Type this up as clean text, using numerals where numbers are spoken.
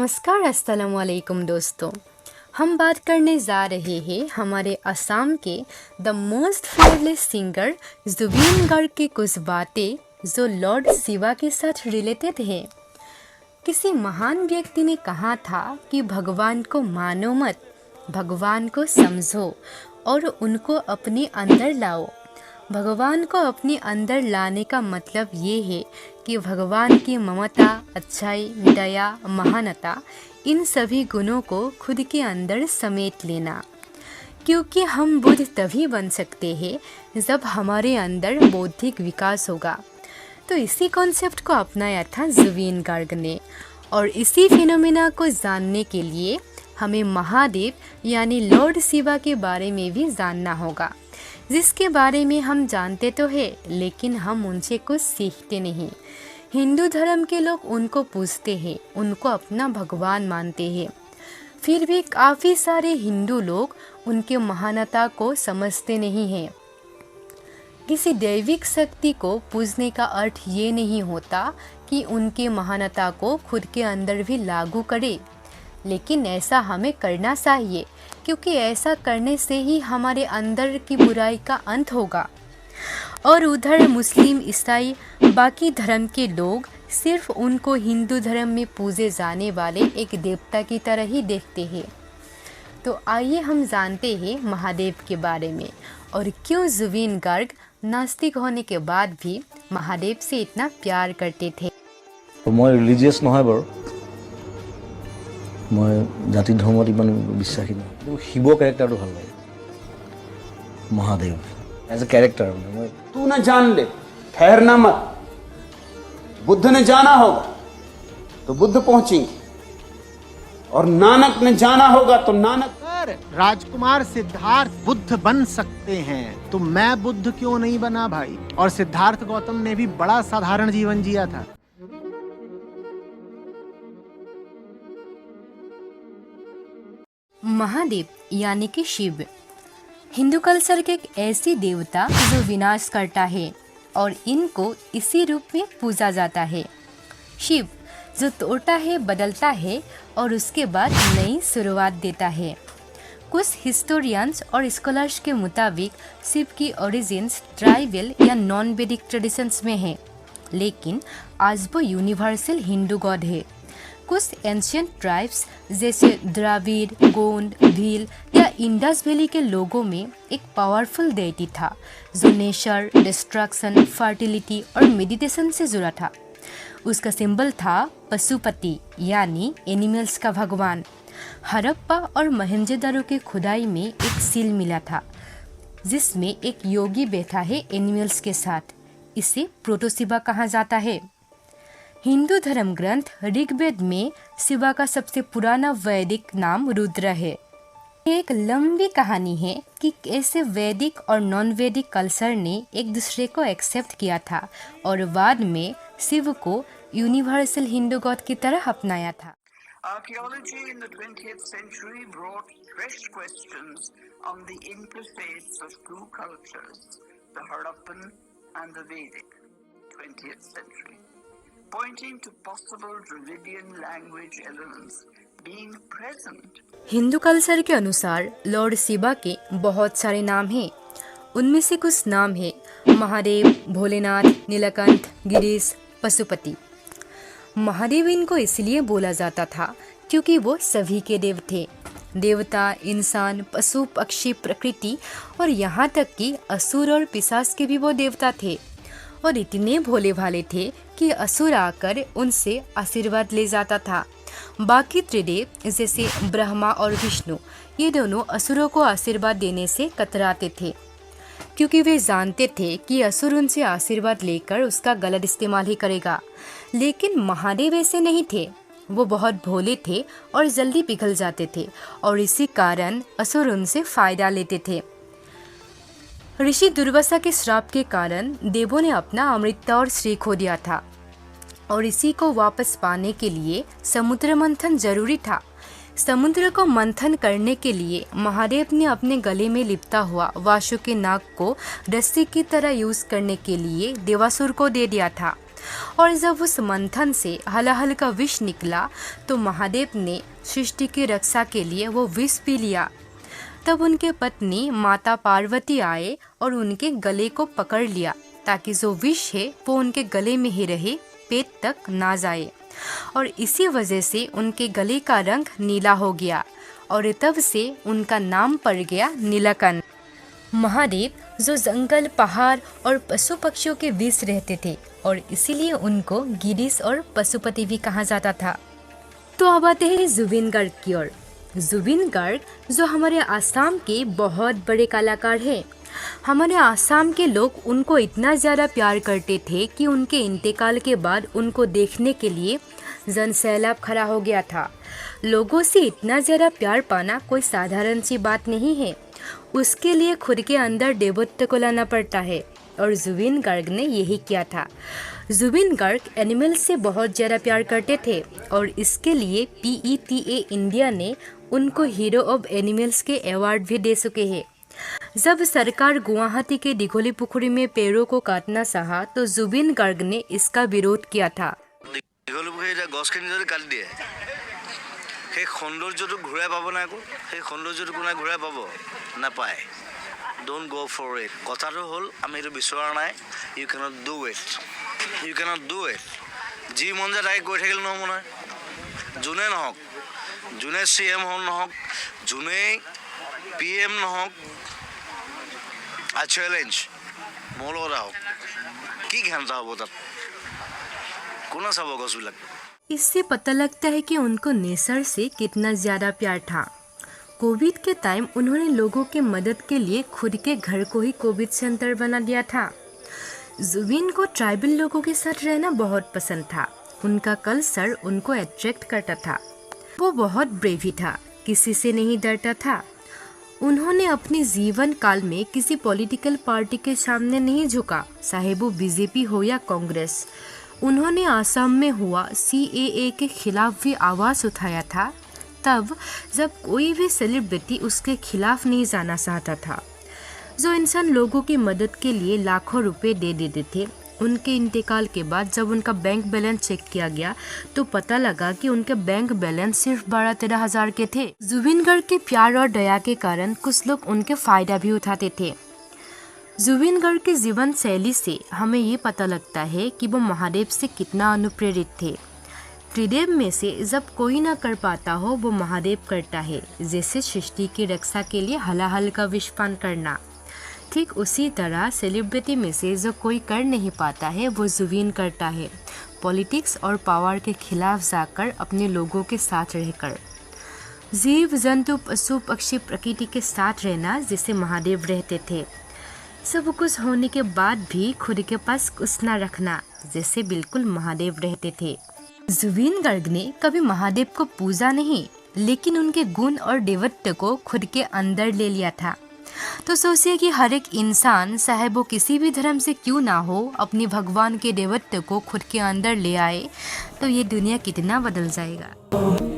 नमस्कार, अस्सलाम वालेकुम दोस्तों। हम बात करने जा रहे हैं हमारे असम के the most fearless singer Zubeen Garg की कुछ बातें जो लॉर्ड शिवा के साथ रिलेटेड है। किसी महान व्यक्ति ने कहा था कि भगवान को मानो मत, भगवान को समझो और उनको अपने अंदर लाओ। भगवान को अपने अंदर लाने का मतलब ये है कि भगवान की ममता, अच्छाई, दया, महानता, इन सभी गुणों को खुद के अंदर समेट लेना। क्योंकि हम बुद्ध तभी बन सकते हैं जब हमारे अंदर बौद्धिक विकास होगा। तो इसी कॉन्सेप्ट को अपनाया था जुबीन गर्ग ने। और इसी फिनोमेना को जानने के लिए हमें महादेव यानी लॉर्ड शिवा के बारे में भी जानना होगा, जिसके बारे में हम जानते तो हैं लेकिन हम उनसे कुछ सीखते नहीं। हिंदू धर्म के लोग उनको पूजते हैं, उनको अपना भगवान मानते हैं। फिर भी काफ़ी सारे हिंदू लोग उनके महानता को समझते नहीं हैं। किसी दैविक शक्ति को पूजने का अर्थ ये नहीं होता कि उनके महानता को खुद के अंदर भी लागू करे, लेकिन ऐसा हमें करना चाहिए क्योंकि ऐसा करने से ही हमारे अंदर की बुराई का अंत होगा। और उधर मुस्लिम, ईसाई, बाकी धर्म के लोग सिर्फ उनको हिंदू धर्म में पूजे जाने वाले एक देवता की तरह ही देखते हैं। तो आइए हम जानते हैं महादेव के बारे में और क्यों जुबीन गर्ग नास्तिक होने के बाद भी महादेव से इतना प्यार करते थे। मैं रिलीजियस নহয় বাৰু, মই জাতি ধৰ্মত ইমান বিশ্বাসী নহয়, কিন্তু শিৱ কেৰেক্টাৰটো ভাল লাগে। महादेव एज अ कैरेक्टर तू न जान ले ठहरना मत, बुद्ध ने जाना होगा तो बुद्ध पहुंचेंगे और नानक ने जाना होगा तो नानक। राजकुमार सिद्धार्थ बुद्ध बन सकते हैं तो मैं बुद्ध क्यों नहीं बना भाई। और सिद्धार्थ गौतम ने भी बड़ा साधारण जीवन जिया था। महादेव यानी कि शिव हिंदू कल्चर के एक ऐसी देवता जो विनाश करता है और इनको इसी रूप में पूजा जाता है। शिव जो तोड़ता है, बदलता है और उसके बाद नई शुरुआत देता है। कुछ हिस्टोरियंस और स्कॉलर्स के मुताबिक शिव की ओरिजिन्स ट्राइबल या नॉन वैदिक ट्रेडिशंस में है, लेकिन आज वो यूनिवर्सल हिंदू गॉड है। कुछ एंशियंट ट्राइब्स जैसे द्राविड़, गोंड, भील या इंडस वैली के लोगों में एक पावरफुल डेटी था जो नेचर, डिस्ट्रक्शन, फर्टिलिटी और मेडिटेशन से जुड़ा था। उसका सिंबल था पशुपति यानी एनिमल्स का भगवान। हड़प्पा और मोहनजोदड़ो के खुदाई में एक सील मिला था जिसमें एक योगी बैठा है एनिमल्स के साथ। इसे प्रोटोशिवा कहा जाता है। हिंदू धर्म ग्रंथ ऋग्वेद में शिवा का सबसे पुराना वैदिक नाम रुद्र है। एक लंबी कहानी है कि कैसे वैदिक और नॉन वैदिक कल्चर ने एक दूसरे को एक्सेप्ट किया था और बाद में शिव को यूनिवर्सल हिंदू गॉड की तरह अपनाया था। Archaeology in the 20th century brought fresh questions on the interface of two cultures, the Harappan and the Vedic 20th century, pointing to possible Dravidian language elements being present. Hindu culture के अनुसार Lord Shiva के बहुत सारे नाम हैं। उनमें से कुछ नाम है महादेव, भोलेनाथ, नीलकंठ, गिरीश, पशुपति। महादेव इनको इसलिए बोला जाता था क्योंकि वो सभी के देव थे। देवता, इंसान, पशु, पक्षी, प्रकृति और यहाँ तक कि असुर और पिशाच के भी वो देवता थे और इतने भोले भाले थे कि असुर आकर उनसे आशीर्वाद ले जाता था। बाकी त्रिदेव जैसे ब्रह्मा और विष्णु ये दोनों असुरों को आशीर्वाद देने से कतराते थे क्योंकि वे जानते थे कि असुर उनसे आशीर्वाद लेकर उसका गलत इस्तेमाल ही करेगा। लेकिन महादेव ऐसे नहीं थे, वो बहुत भोले थे और जल्दी पिघल जाते थे और इसी कारण असुर उनसे फायदा लेते थे। ऋषि दुर्वासा के श्राप के कारण देवों ने अपना अमृत और श्री खो दिया था और इसी को वापस पाने के लिए समुद्र मंथन जरूरी था। समुद्र को मंथन करने के लिए महादेव ने अपने गले में लिपटा हुआ वासु के नाग को रस्सी की तरह यूज करने के लिए देवासुर को दे दिया था और जब उस मंथन से हलाहल का विष निकला तो महादेव ने सृष्टि की रक्षा के लिए वो विष पी लिया। तब उनके पत्नी माता पार्वती आए और उनके गले को पकड़ लिया ताकि जो विष है वो उनके गले में ही रहे, पेट तक ना जाए। और इसी वजह से उनके गले का रंग नीला हो गया और तब से उनका नाम पड़ गया नीलकंठ। महादेव जो जंगल, पहाड़ और पशु पक्षियों के बीच रहते थे और इसीलिए उनको गिरीश और पशुपति भी कहा जाता था। तो अब आते हैं जुबिन गार्ग की ओर। जुबिन गार्ग जो हमारे आसाम के बहुत बड़े कलाकार हैं। हमारे आसाम के लोग उनको इतना ज़्यादा प्यार करते थे कि उनके इंतकाल के बाद उनको देखने के लिए जनसैलाब खड़ा हो गया था। लोगों से इतना ज़्यादा प्यार पाना कोई साधारण सी बात नहीं है, उसके लिए खुद के अंदर देवत्व को लाना पड़ता है और जुबिन गार्ग ने यही किया था। जुबिन गार्ग एनिमल से बहुत ज़्यादा प्यार करते थे और इसके लिए PETA इंडिया ने उनको हीरो ऑफ एनिमल्स के अवार्ड भी दे चुके हैं। जब सरकार गुवाहाटी के दीघली पुखुरी में पेड़ों को काटना चाहा तो जुबिन गार्ग ने इसका विरोध किया था। দীঘলী পুখুৰী এতিয়া গছখিনি যদি কাটি দিয়ে সেই সৌন্দৰ্যটো ঘূৰাই পাব নাই, আকৌ সেই সৌন্দৰ্যটো কোনে ঘূৰাই পাব? নাপায়। Don't go for it. কথাটো হ'ল আমি এইটো বিচৰা নাই। You can't do it, you can't do it. যি মন যায় তাকে কৈ থাকিলে নহ'ব নহয়। যোনে নহওক, যোনে CM নহওক, যোনেই PM নহওক, আই চেলেঞ্জ মোৰ লগত আহক। কি ঘণ্টা হ'ব তাত? কোনে চাব গছবিলাক? इससे पता लगता है कि उनको नेचर से कितना ज़्यादा प्यार था। कोविड के टाइम उन्होंने लोगों के मदद के लिए खुद के घर को ही कोविड सेंटर बना दिया था। जुबिन को ट्राइबल लोगों के साथ रहना बहुत पसंद था। उनका कल्चर उनको अट्रैक्ट करता था। वो बहुत ब्रेवी था, किसी से नहीं डरता था। उन्होंने अपने जीवन काल में किसी पॉलिटिकल पार्टी के सामने नहीं झुका, चाहे वो BJP हो या कांग्रेस। उन्होंने आसाम में हुआ CAA के खिलाफ भी आवाज़ उठाया था, तब जब कोई भी सेलिब्रिटी उसके खिलाफ नहीं जाना चाहता था। जो इंसान लोगों की मदद के लिए लाखों रुपए दे देते थे, उनके इंतकाल के बाद जब उनका बैंक बैलेंस चेक किया गया तो पता लगा कि उनके बैंक बैलेंस सिर्फ 12-13 हज़ार के थे। जुबिन गार्ग के प्यार और दया के कारण कुछ लोग उनके फ़ायदा भी उठाते थे। जुबिन गार्ग के जीवन शैली से हमें ये पता लगता है कि वो महादेव से कितना अनुप्रेरित थे। त्रिदेव में से जब कोई ना कर पाता हो वो महादेव करता है, जैसे सृष्टि की रक्षा के लिए हलाहल का विषपान करना। ठीक उसी तरह सेलिब्रिटी में से जो कोई कर नहीं पाता है वो जुबिन करता है, पॉलिटिक्स और पावर के खिलाफ जाकर अपने लोगों के साथ रहकर। जीव जंतु, पशु पक्षी, प्रकृति के साथ रहना जैसे महादेव रहते थे। सब कुछ होने के बाद भी खुद के पास कुछ ना रखना, जैसे बिल्कुल महादेव रहते थे। जुबिन गार्ग ने कभी महादेव को पूजा नहीं, लेकिन उनके गुण और देवत्व को खुद के अंदर ले लिया था। तो सोचिए कि हर एक इंसान, चाहे वो किसी भी धर्म से क्यों ना हो, अपने भगवान के देवत्व को खुद के अंदर ले आए तो ये दुनिया कितना बदल जाएगा।